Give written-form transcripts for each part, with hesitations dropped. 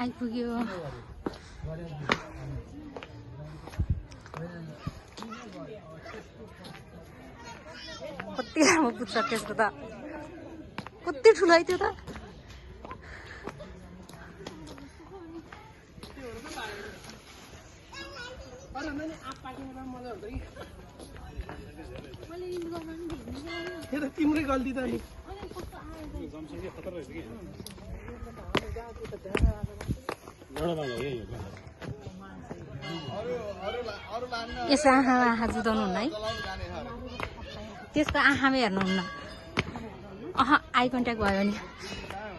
आइपुग्यो कति लामो पुग्छ त्यसको त कति ठुलो है त्यो त तिम्रै गल्ती त नि यसो आँखामा आँखा जुदाउनु हुन्न है त्यसको आँखामा हेर्नुहुन्न आई कन्ट्याक्ट भयो भने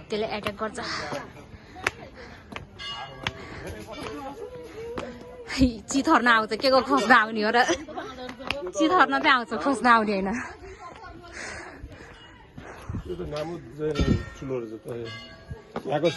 त्यसले एट्याक गर्छ चिथर्न आउँछ के को खोज्न आउने हो र चिथर्न चाहिँ आउँछ खोज्न आउने होइन त्यो त नामो ठुलो रहेछ